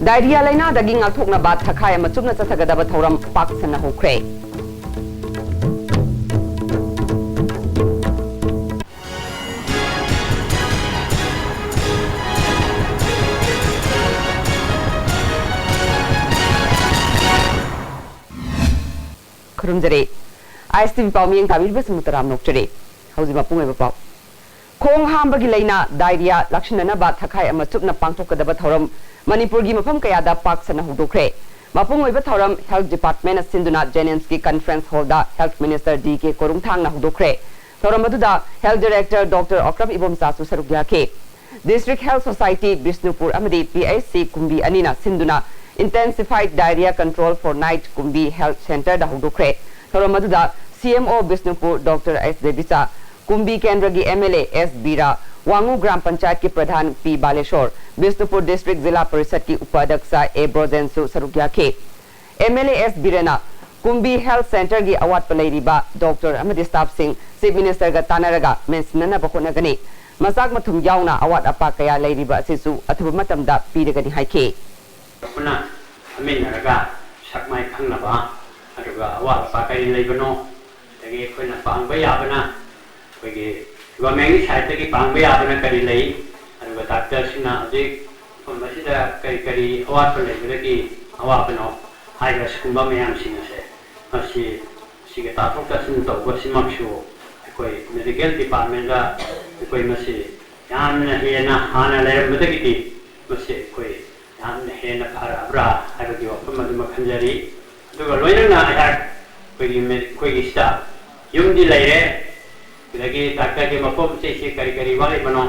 Diarrhea laina daging ngakthokna ba thakai ama chupna chathagadaba thoram pak sana hokre. Kurumjare ISTV pawmiyeng tabirba samutaram nokjare haujima pungai bapau khong hambagi laina diarrhea lakshinana ba thakai ama chupna pangthokadaba thoram Manipuri mafam kayada pak sana hudokre mapung oiba thoram health department asinduna Jennings conference hall da health minister DK korungthang na hudokre thoram aduda health director Dr. Okram ibom sasu sarugya ke district health society Bishnupur amadi PIC kumbi anina sinduna intensified diarrhea control for night kumbi health center da hudokre thoram aduda CMO Bishnupur Dr. S Devisa kumbi kendragi MLA S Bira Wangu Gram Panchayat की प्रधान P Baleshwar, Bishnupur District जिला परिषद की उपाध्यक्ष A Brozensu Sarugya के MLA S Birena Kumbi health centre की award पर लेरीबा doctor अमदी स्टाफ सिंह चीफ मिनिस्टर का तानरगा मेंसनना बखोनगनी मसाक मथुम यावना अवार्ड अपा कया लेरीबा सिसु अथवा मतमदा पीरगनी हाइके पुना अमिनरगा सकमाय खंगनबा अदुगा अवार्ड अपा कय लेबनो तगे खोना पांगबा याबना तगे गवर्नमेंट साइड की पांगबा याबना करी लई अदुगा डॉक्टर सिना अजिक मसिदा कई करी अवार्ड पर लेबरगी अवार्डनो हाइगा स्कुम्बा मयाम सिंगसे मसि सिगे ताथोक तसिन तौबा सिमक्सु कोई मेडिकल डिपार्टमेंट का कोई मसि यामना हेना हाना लेरमदगी मसि कोई यामना हेना फराब्रा हाइबगी वफम मदुम खंजरी अदुगा लोइनना आयाक कोई स्टाफ युमदि लेरे लगी डॉक्टर के मफम से करी करी वाले बनो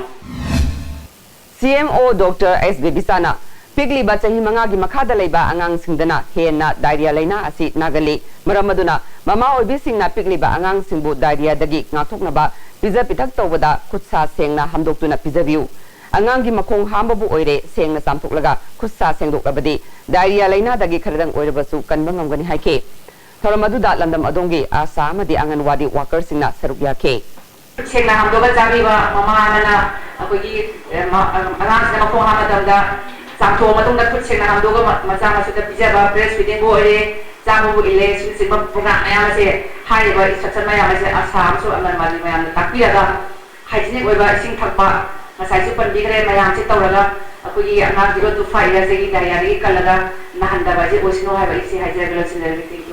CMO Dr. S Bibisana पिगली बच्ची मंगा की मखादा लेबा अंगांग सिंगदना हेना डायरिया लेना असी नागली मरमदुना ममा ओबी सिंगना पिगली बा अंगांग सिंगबु डायरिया दगी ngathoknaba पिजा पिथक तौबदा खुदसा सेंगना हमदोक्तुना पिजाबिउ अंगांग की मखोंग हामबु ओइरे सेंगना सामथोकलगा खुदसा सेंगदोकबदी डायरिया लेना दगी खरदंग ओइरबसु कनबा ngamgani हाइके थोरमदुदा लंदम अदोंगी आशा अमदी आंगनवाड़ी वर्कर सिंगना सरुगया के सेंगना हमदोगा जाबिबा ममाना अखोगी अंगांग मखोंग हामदंदा Sangko matong dapat sena hamdoga macam macam pijama breast feeding boleh, jamu boleh, semua program ayam macam hari bawa instruction ayam macam asam so aman mali ayam tapi ada hygiene bawa sing thakba macam itu pendidikan ayam macam tahu lah aku ini anak juga tu file segi dari kalau ada nahan dah baca osino hai bawa isi hygiene kalau sendiri itu.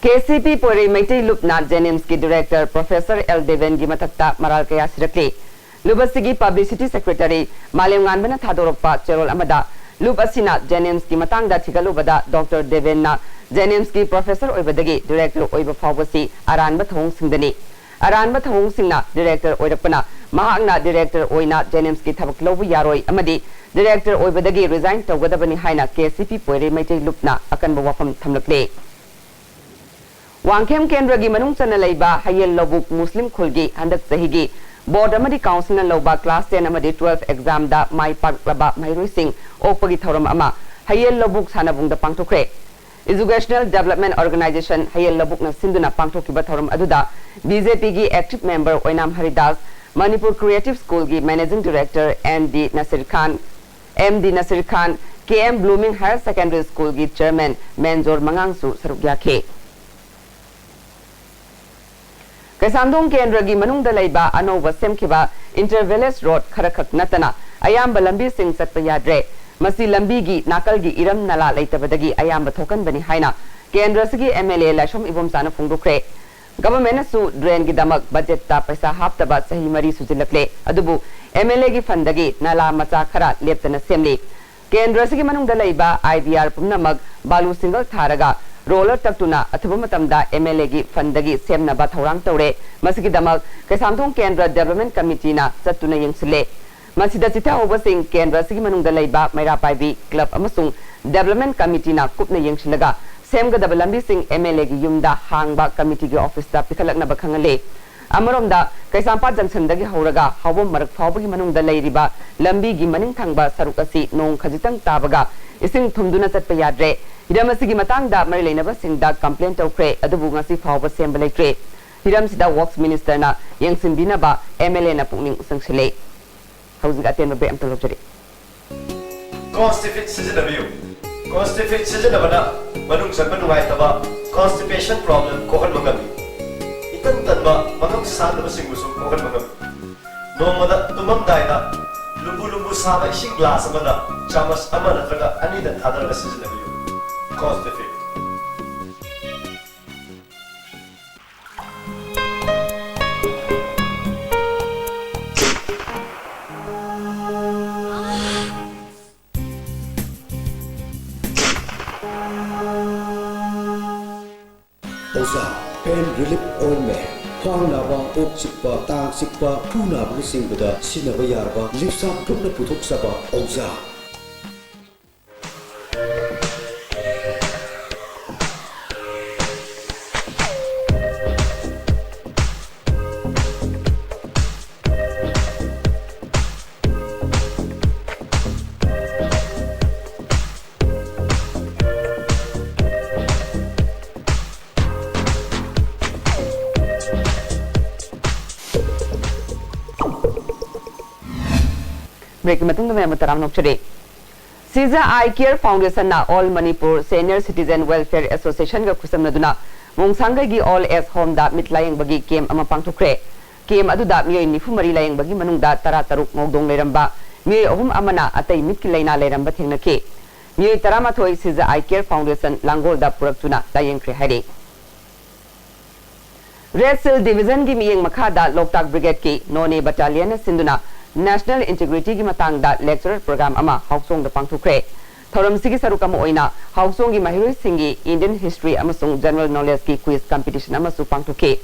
KCP Puri Meitei Lupna Jennings की director professor L Deven की मतकता moral कया सिरकले लुबसिगी publicity secretary मालेमगानबना थादोरपा चेरोल अमदा लुब असिना जेनिम्स की मतंगदा थिगलुबदा doctor देवेन्ना जेनिम्स की professor ओइबदगी director ओइब फावसी अरानबा थोंग सिंगदनी अरानबा थोंग सिंगना director ओइरपना महांगना director ओइना जेनिम्स की थबक लौबु यारोय अमदी director ओइबदगी resign तौगदबनी हाइना KCP पोइरे Meitei Lubna अकनबा वफम थमलकले Wangkhem केंद्र की मनुंग चना लेबा हयेल लबुक मुस्लिम खुलगी हंदक सहीगी बोर्ड अमदी काउंसिल लौबा क्लास 10 अमदी 12 एग्जाम दा माई पाकलबा मैरुई सिंह ओपगी थौरम अमा हयेल लबुक सानाबुंग दा पांगथोखरे एजुकेशनल डेवलपमेंट ऑर्गेनाइजेशन हयेल लबुक न सिंधुना पांगथोखिबा थौरम अदुदा बीजेपी की active member Oinam Haridas Manipur creative school की managing director MD Nasir Khan KM blooming higher secondary school की चेयरमैन मेंजोर मंगांगसु सरुगया खे कैसामदोंग केंद्र की मनुंग लेबा अनोब सेमखिबा इंटरवेलेस रोड खरखक नतना अयाम लंबी सिंह चतप याद्रे मसी लंबी की नाकल की इरम नला लेतबदगी अयाम थोकन बनी हाइना केंद्र से एमएलए लाशोम इबोम साना फोंदोखरे गवर्नमेंट सु ड्रेन की दमक बजट ता पैसा हाप्तबा सही मरी सुजिलकले अदुबु एमएलए की फंदगी नला मचा खरा लेप्तना सेमली केंद्र से मनुंग लेबा आईबीआर पुनमक बालू सिंगल थारगा रोलर तकटुना अथवा मतमदा एमएलए की फंदगी सेमनबा थौरांग तौरे मसिगी दमक कैसामथोंग केंद्र डेवलपमेंट कमिटी ना चतुना यंगसिले मसिदा चिथा होबसिंग केंद्र सिगी मनुंग लेबा मैरापाइबी क्लब अमसुंग डेवलपमेंट कमिटी ना कुपना यंगसिलगा सेमगदब लंबी सिंह एमएलए की युमदा हांगबा कमिटी की ऑफिस दा पिखलकनबा खंगले अमरोमदा कैसामपा जंक्शन हौरगा हवम मरक फावबगी मनुंग लेरिबा लंबी की मनिंग थंगबा सरुक असि नोंग खजितंग ताबगा इसिंग थुमदुना चतप याद्रे हिरम असिगी मतंगदा मरि लेनबा सिंगदा कंप्लेन तौख्रे अदुबु ngasi फावबा सेमबा लेत्रे हिरम सिदा वर्क्स मिनिस्टर ना यंगसिनबिनबा एमएलए ना पुनिंग संगसिले हौजिगा तेन बे अमतल लोजरे constipate sizinabio. Constipate sizinabana manung sanban nuaitaba constipation problem kohan mangami. Itan tanba mangam sadaba singusum kohan mangami. Nomada tumam daida lumbu saba ising glass amada chamas amana traga anida thadaraga sizinabio. Constipate. Pain relief ointment. Khwang naba, ok sikpa, tang sikpa, phu naba singbuda sinaba yarba, lipsa thukna puthok saba Oza. Break matung में मताराम नोक्चरे सीजा आई care foundation ना all Manipur senior citizen welfare association का खुसम नदुना मोंगसांग की all age home दा मितलायंग बगी केम अमा पांगथुखरे केम अदुदा मियोय निफु मरी lying बगी मनुंगदा तरा तरुक मोगदोंग लेरंबा मियोय अहुम अमना अतै मितकी लैना लेरंबा थेंगनके मियोय तरामाथोय सीजा आई केयर फाउंडेशन लांगोल दा पुरक्तुना लायंगख्रे हाइरे रेड सिल डिवीजन की मियंग मखादा लोकताक ब्रिगेड की नोने बटालियन सिंधुना नेशनल इंटीग्रिटी की मतंग दा लेक्चरर प्रोग्राम अमा हाउसोंग दा पांगथुखरे थोरम सिगी सरुक अमा ओइना हाउसोंग की महिरोय सिंगी इंडियन हिस्ट्री अमसुंग जनरल नॉलेज की क्विज कंपटीशन अमसु पांगथुखे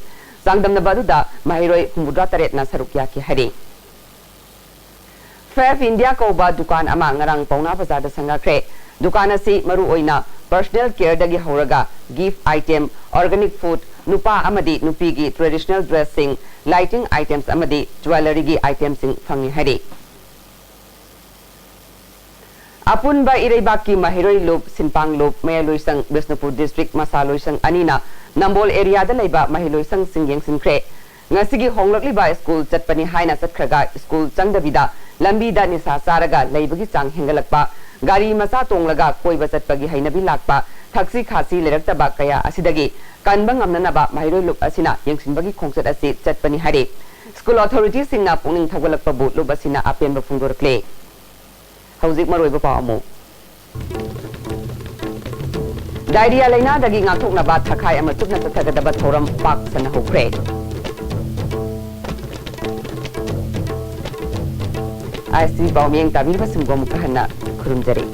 सांगदम नबादुदा महिरोय हुमुद्रा तरेत ना सरुक याकी हरे फेफ इंडिया कोबा दुकान अमा ngarang पौना बाजार दा संगाख्रे दुकान असि मरु ओइना पर्सनल केयर दगी हौरगा गिफ्ट आइटम ऑर्गेनिक फूड नुपा अमदी नुपी की ट्रेडिशनल ड्रेसिंग लाइटिंग आइटम्स अमदी ज्वेलरी की आइटम्स सिंग फंगी हरे अपुनबा इरेबाक की महिरोई लोब सिंपांग लोब मेलोइसंग बिष्णुपुर डिस्ट्रिक्ट मसालोइसंग अनीना नंबोल एरिया दा लेबा महिलोइसंग सिंग यंगसिंख्रे ngasiगी होंगलकलिबा स्कूल चटपनी हाइना चटखरगा स्कूल चंगदबिदा लंबीदा निसा सारगा लेबगी चांग हेंगलकपा गाड़ी मसा तोंगलगा कोइबा चटपगी हैनबी लाकपा थक्सी खासी लेरक्तबा कया असिदगी कनबा ngamnanaba महिरोई लोब असिना यंगसिनबगी खोंगचत असि चटपनी हारे स्कूल अथॉरिटी सिंगना पुनिंग थगलकपा बु लोब असिना अपेनबा फुंगदोरक्ले हौजिक मरोइबा पामु डायरिया लेना दगी ngathoknaba thakai ama chukna tathagadaba thoram pak sana hokre ISTV Baumiyang Tabir Basum Gomukahana Kurumjari